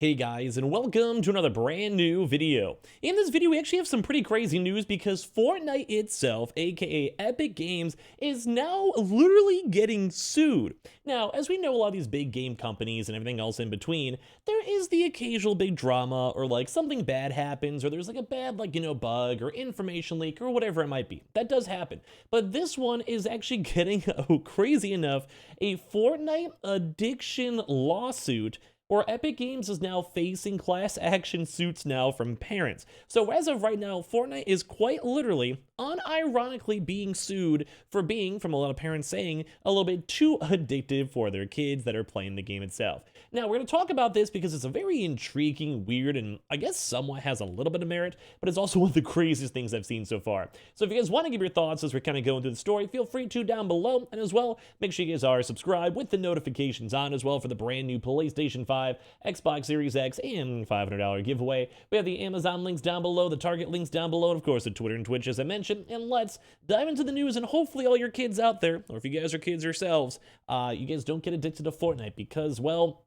Hey guys, and welcome to another brand new video. In this video, we actually have some pretty crazy news because Fortnite itself, aka Epic Games, is now literally getting sued. Now, as we know, a lot of these big game companies and everything else in between, there is the occasional big drama or like something bad happens or there's like a bad bug or information leak or whatever it might be. That does happen. But this one is actually getting, crazy enough, a Fortnite addiction lawsuit where Epic Games is now facing class action suits now from parents. So as of right now, Fortnite is quite literally, unironically being sued for being, from a lot of parents saying, a little bit too addictive for their kids that are playing the game itself. Now, we're going to talk about this because it's a very intriguing, weird, and I guess somewhat has a little bit of merit, but it's also one of the craziest things I've seen so far. So if you guys want to give your thoughts as we're kind of going through the story, feel free to down below, and as well, make sure you guys are subscribed with the notifications on as well for the brand new PlayStation 5, Xbox Series X, and $500 giveaway. We have the Amazon links down below, the Target links down below, and of course the Twitter and Twitch as I mentioned, and let's dive into the news, and hopefully all your kids out there, or if you guys are kids yourselves, you guys don't get addicted to Fortnite because, well,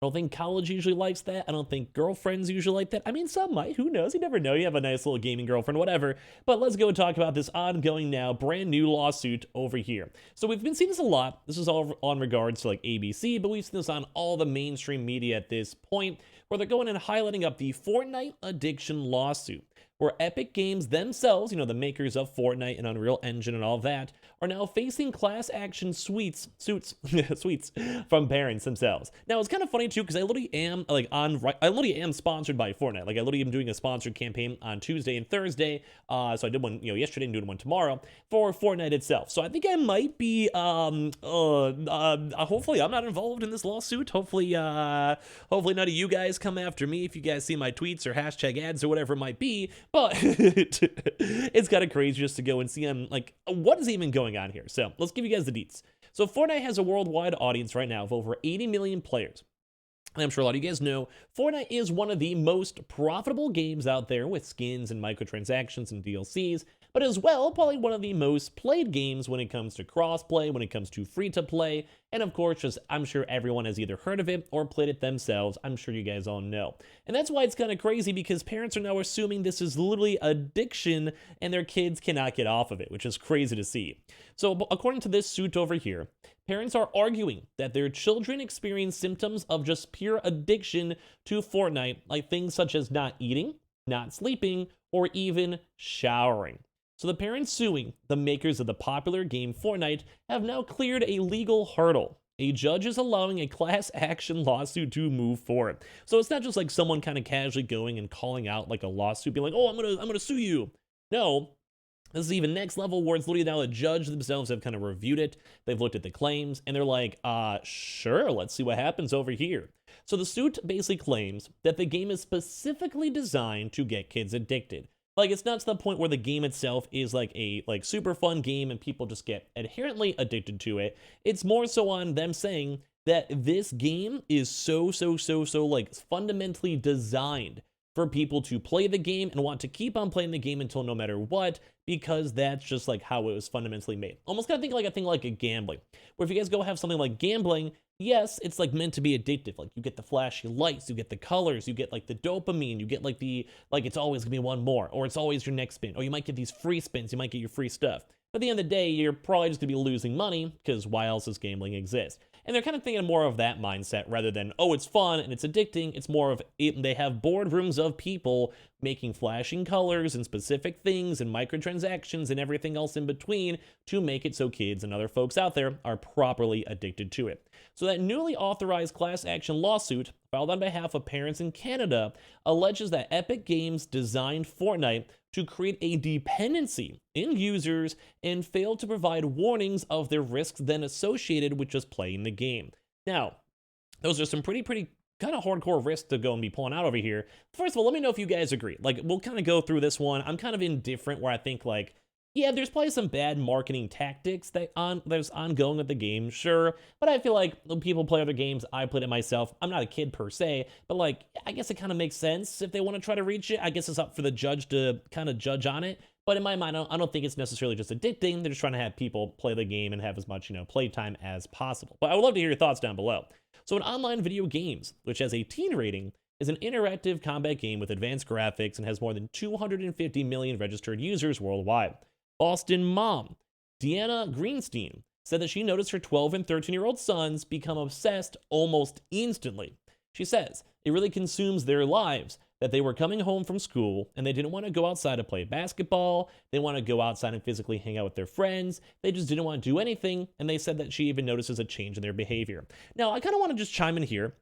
I don't think college usually likes that. I don't think girlfriends usually like that. I mean, some might. Who knows? You never know. You have a nice little gaming girlfriend, whatever. But let's go and talk about this ongoing now brand new lawsuit over here. So we've been seeing this a lot. This is all on regards to like ABC, but we've seen this on all the mainstream media at this point where they're going and highlighting up the Fortnite addiction lawsuit, where Epic Games themselves, the makers of Fortnite and Unreal Engine and all that, are now facing class action suits from parents themselves. Now, it's kind of funny too, because I literally am sponsored by Fortnite. Like, I literally am doing a sponsored campaign on Tuesday and Thursday. So I did one, yesterday and doing one tomorrow for Fortnite itself. So I think I might be, hopefully I'm not involved in this lawsuit. Hopefully none of you guys come after me if you guys see my tweets or hashtag ads or whatever it might be. But it's kind of crazy just to go and see like, what is even going on here? So let's give you guys the deets. So Fortnite has a worldwide audience right now of over 80 million players. And I'm sure a lot of you guys know, Fortnite is one of the most profitable games out there with skins and microtransactions and DLCs, but as well, probably one of the most played games when it comes to crossplay, when it comes to free-to-play, and of course, just I'm sure everyone has either heard of it or played it themselves. I'm sure you guys all know. And that's why it's kind of crazy because parents are now assuming this is literally addiction and their kids cannot get off of it, which is crazy to see. So according to this suit over here, parents are arguing that their children experience symptoms of just pure addiction to Fortnite, like things such as not eating, not sleeping, or even showering. So the parents suing the makers of the popular game Fortnite have now cleared a legal hurdle. A judge is allowing a class action lawsuit to move forward. So it's not just like someone kind of casually going and calling out like a lawsuit, being like, "Oh, I'm gonna sue you." No. This is even next level where it's literally now a judge themselves have kind of reviewed it. They've looked at the claims and they're like, sure, let's see what happens over here. So the suit basically claims that the game is specifically designed to get kids addicted. Like, it's not to the point where the game itself is like a super fun game and people just get inherently addicted to it. It's more so on them saying that this game is so like fundamentally designed for people to play the game and want to keep on playing the game until no matter what, because that's just like how it was fundamentally made. Almost kind of think like a thing like a gambling, where if you guys go have something like gambling, yes, it's like meant to be addictive. Like you get the flashy lights, you get the colors, you get like the dopamine, you get like it's always gonna be one more, or it's always your next spin, or you might get these free spins, you might get your free stuff. But at the end of the day, you're probably just gonna be losing money because why else does gambling exist? And they're kind of thinking more of that mindset rather than, oh, it's fun and it's addicting. It's more of they have boardrooms of people making flashing colors and specific things and microtransactions and everything else in between to make it so kids and other folks out there are properly addicted to it. So that newly authorized class action lawsuit filed on behalf of parents in Canada alleges that Epic Games designed Fortnite to create a dependency in users and failed to provide warnings of their risks then associated with just playing the game. Now, those are some pretty kind of hardcore risks to go and be pulling out over here. First of all, let me know if you guys agree. Like, we'll kind of go through this one. I'm kind of indifferent where I think like, yeah, there's probably some bad marketing tactics there's ongoing with the game, sure. But I feel like when people play other games, I played it myself. I'm not a kid per se, but like, I guess it kind of makes sense if they want to try to reach it. I guess it's up for the judge to kind of judge on it. But in my mind, I don't think it's necessarily just addicting. They're just trying to have people play the game and have as much, playtime as possible. But I would love to hear your thoughts down below. So, an online video games, which has a teen rating, is an interactive combat game with advanced graphics and has more than 250 million registered users worldwide. Boston mom, Deanna Greenstein, said that she noticed her 12 and 13-year-old sons become obsessed almost instantly. She says it really consumes their lives, that they were coming home from school and they didn't want to go outside to play basketball. They want to go outside and physically hang out with their friends. They just didn't want to do anything. And they said that she even notices a change in their behavior. Now, I kind of want to just chime in here.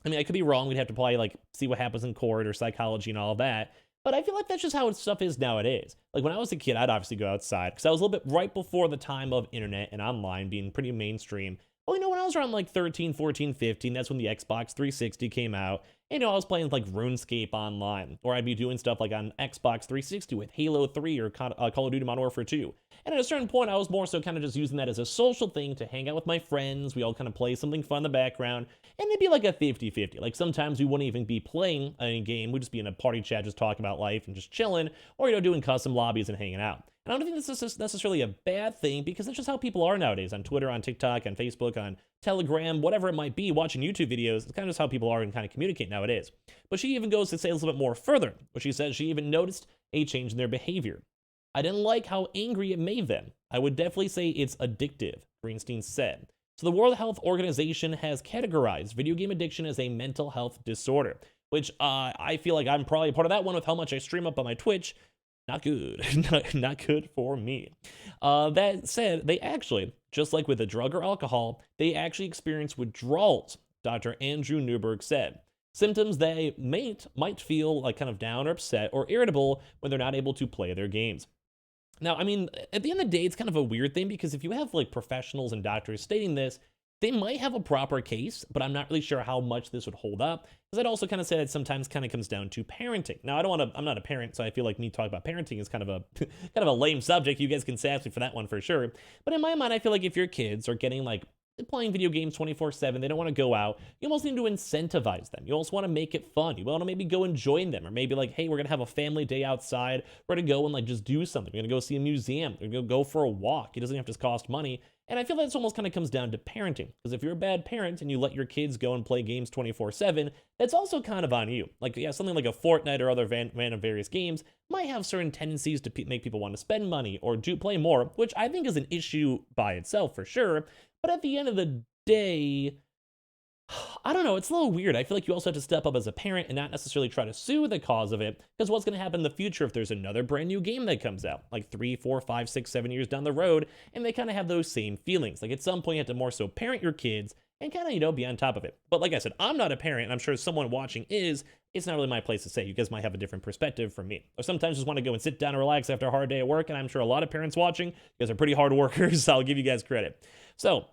I mean, I could be wrong. We'd have to probably like see what happens in court or psychology and all of that. But I feel like that's just how stuff is nowadays. Like when I was a kid, I'd obviously go outside because I was a little bit right before the time of internet and online being pretty mainstream. Well, when I was around like 13, 14, 15, that's when the Xbox 360 came out. And, I was playing like RuneScape online, or I'd be doing stuff like on Xbox 360 with Halo 3 or Call of Duty Modern Warfare 2. And at a certain point, I was more so kind of just using that as a social thing to hang out with my friends. We all kind of play something fun in the background, and it'd be like a 50-50. Like sometimes we wouldn't even be playing a game. We'd just be in a party chat just talking about life and just chilling, or, doing custom lobbies and hanging out. And I don't think this is necessarily a bad thing because that's just how people are nowadays on Twitter, on TikTok, on Facebook, on Telegram, whatever it might be, watching YouTube videos. It's kind of just how people are and kind of communicate nowadays. But she even goes to say a little bit more further, where she says she even noticed a change in their behavior. I didn't like how angry it made them. I would definitely say it's addictive, Greenstein said. So the World Health Organization has categorized video game addiction as a mental health disorder, which I feel like I'm probably a part of that one with how much I stream up on my Twitch. Not good. Not good for me. That said, they actually, just like with a drug or alcohol, they actually experience withdrawals, Dr. Andrew Newberg said. Symptoms they might feel like kind of down or upset or irritable when they're not able to play their games. Now, I mean, at the end of the day, it's kind of a weird thing because if you have like professionals and doctors stating this, they might have a proper case, but I'm not really sure how much this would hold up. Because I'd also kind of say that sometimes kind of comes down to parenting. Now, I'm not a parent, so I feel like me talking about parenting is kind of a kind of a lame subject. You guys can sass me for that one for sure. But in my mind, I feel like if your kids are getting like playing video games 24/7, they don't want to go out, you almost need to incentivize them. You almost want to make it fun. You want to maybe go and join them, or maybe like, hey, we're gonna have a family day outside. We're gonna go and like just do something. We're gonna go see a museum. We're gonna go for a walk. It doesn't have to cost money. And I feel that's almost kind of comes down to parenting. Because if you're a bad parent and you let your kids go and play games 24/7, that's also kind of on you. Like, yeah, something like a Fortnite or other random various games might have certain tendencies to make people want to spend money or play more, which I think is an issue by itself for sure. But at the end of the day, I don't know, it's a little weird. I feel like you also have to step up as a parent and not necessarily try to sue the cause of it, because what's going to happen in the future if there's another brand new game that comes out, like 3, 4, 5, 6, 7 years down the road, and they kind of have those same feelings. Like at some point you have to more so parent your kids and kind of, be on top of it. But like I said, I'm not a parent, and I'm sure someone watching is. It's not really my place to say. You guys might have a different perspective from me. Or sometimes just want to go and sit down and relax after a hard day at work, and I'm sure a lot of parents watching, you guys are pretty hard workers, so I'll give you guys credit. So,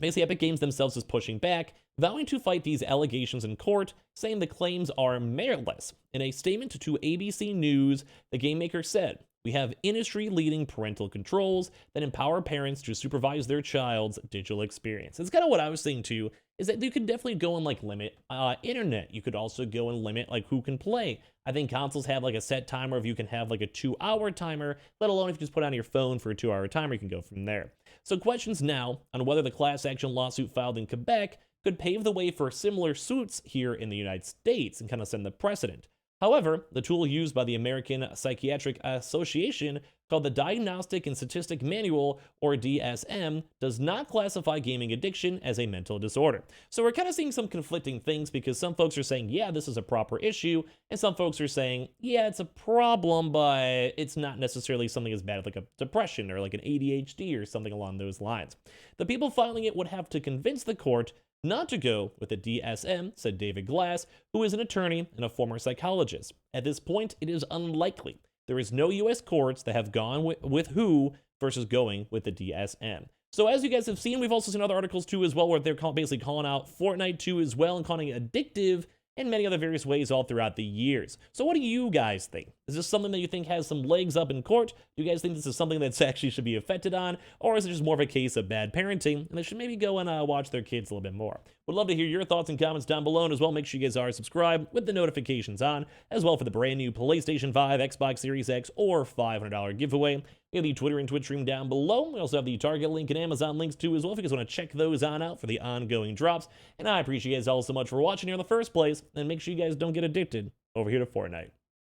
basically, Epic Games themselves is pushing back, vowing to fight these allegations in court, saying the claims are meritless. In a statement to ABC News, the game maker said, "We have industry-leading parental controls that empower parents to supervise their child's digital experience." It's kind of what I was saying too, is that you could definitely go and like limit internet. You could also go and limit like who can play. I think consoles have like a set timer if you can have like a 2-hour timer, let alone if you just put it on your phone for a 2-hour timer, you can go from there. So questions now on whether the class action lawsuit filed in Quebec could pave the way for similar suits here in the United States and kind of set the precedent. However, the tool used by the American Psychiatric Association, called the Diagnostic and Statistic Manual, or DSM, does not classify gaming addiction as a mental disorder. So we're kind of seeing some conflicting things because some folks are saying, yeah, this is a proper issue, and some folks are saying, yeah, it's a problem, but it's not necessarily something as bad as like a depression or like an ADHD or something along those lines. The people filing it would have to convince the court not to go with the DSM, said David Glass, who is an attorney and a former psychologist. At this point, it is unlikely. There is no U.S. courts that have gone with who versus going with the DSM. So as you guys have seen, we've also seen other articles too as well where they're basically calling out Fortnite too as well and calling it addictive and many other various ways all throughout the years. So what do you guys think? Is this something that you think has some legs up in court? Do you guys think this is something that's actually should be affected on? Or is it just more of a case of bad parenting, and they should maybe go and watch their kids a little bit more? Would love to hear your thoughts and comments down below, and as well, make sure you guys are subscribed with the notifications on, as well for the brand new PlayStation 5, Xbox Series X, or $500 giveaway. We have the Twitter and Twitch stream down below. We also have the Target link and Amazon links too as well if you guys want to check those on out for the ongoing drops. And I appreciate you guys all so much for watching here in the first place, and make sure you guys don't get addicted over here to Fortnite.